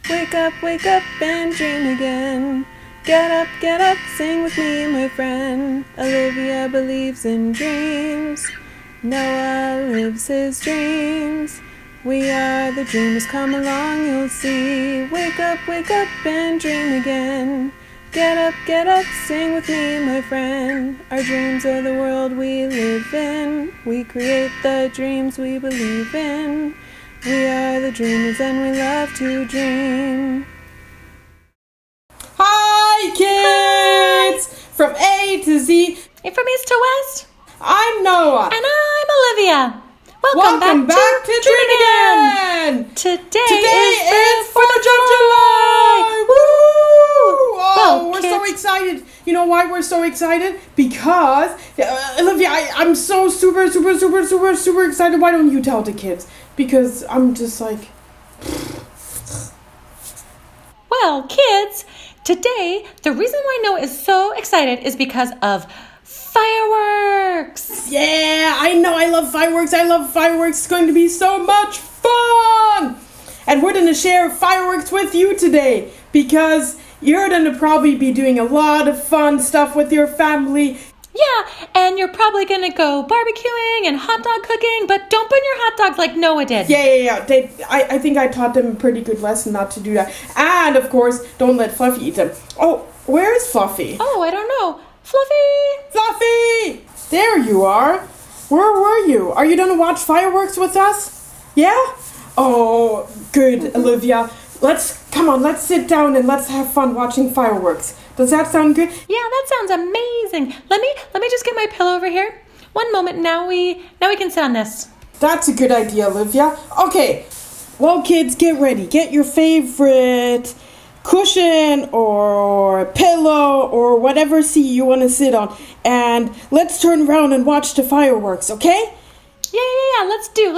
wake up and dream again. Get up, sing with me, my friend. Olivia believes in dreams. Noah lives his dreams. We are the dreamers, come along, you'll see. Wake up and dream again. Get up, sing with me, my friend. Our dreams are the world we live in. We create the dreams we believe in. We are the dreamers and we love to dream. Hi, kids! Hi. From A to Z. And from east to west. I'm Noah. And I'm Olivia. Welcome back to Dream Again. Today is the 4th of July. Woo! Oh, Well, we're kids. so excited. You know why we're so excited? Because, Olivia, I'm so super excited. Why don't you tell the kids? Because I'm just like... Well, kids, today the reason why Noah is so excited is because of fireworks. Yeah, I know. I love fireworks. It's going to be so much fun. And we're going to share fireworks with you today because you're going to probably be doing a lot of fun stuff with your family. Yeah, and you're probably going to go barbecuing and hot dog cooking, but don't burn your hot dogs like Noah did. Yeah. I think I taught them a pretty good lesson not to do that. And, of course, don't let Fluffy eat them. Oh, where is Fluffy? Oh, I don't know. Fluffy! There you are. Where were you? Are you going to watch fireworks with us? Yeah? Oh, good, Olivia. Let's sit down and let's have fun watching fireworks. Does that sound good? Yeah, that sounds amazing. Let me just get my pillow over here. One moment. Now we can sit on this. That's a good idea, Olivia. Okay. Well, kids, get ready. Get your favorite cushion or pillow or whatever seat you want to sit on. And let's turn around and watch the fireworks, okay? Yeah. Let's do.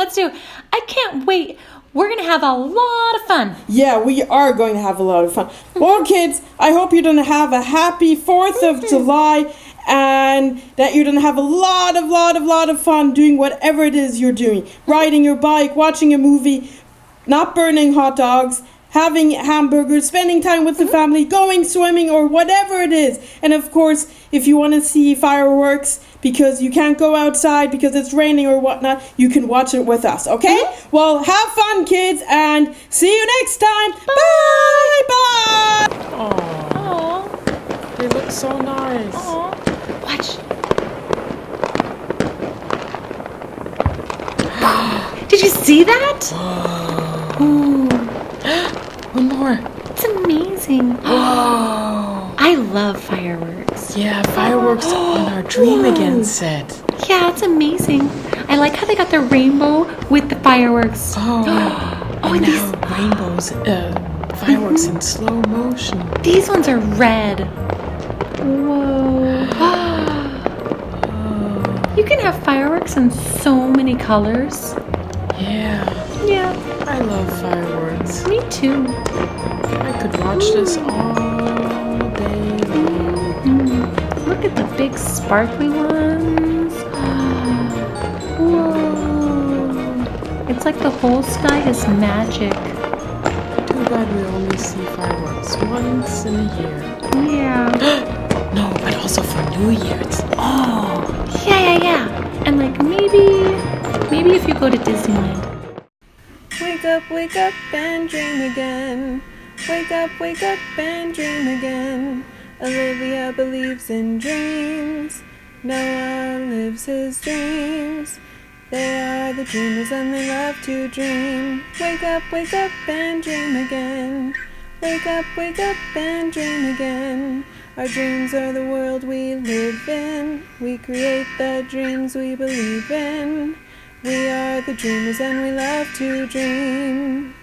I can't wait. We're going to have a lot of fun. Yeah, we are going to have a lot of fun. Well, kids, I hope you're going to have a happy 4th of July and that you're going to have a lot of fun doing whatever it is you're doing. Riding your bike, watching a movie, not burning hot dogs, having hamburgers, spending time with the family, going swimming, or whatever it is. And of course, if you want to see fireworks because you can't go outside because it's raining or whatnot, you can watch it with us, okay? Mm-hmm. Well, have fun, kids, and see you next time. Bye! Aww. They look so nice. Aww. Watch. Did you see that? Ooh. One more. It's amazing. I love fireworks. Yeah, fireworks on our Dream Again set. Yeah, it's amazing. I like how they got the rainbow with the fireworks. And now rainbows, fireworks in slow motion. These ones are red. Whoa. You can have fireworks in so many colors. Yeah. I love fireworks. Me too. I could watch this all day long. Look at the big sparkly ones. Whoa. It's like the whole sky is magic. Too bad we only see fireworks once in a year. Yeah. No, but also for New Year's. Oh. Yeah. And like maybe if you go to Disneyland. Wake up and dream again. Wake up and dream again. Olivia believes in dreams. Noah lives his dreams. They are the dreamers and they love to dream. Wake up and dream again. Wake up and dream again. Our dreams are the world we live in. We create the dreams we believe in. We are the dreamers and we love to dream.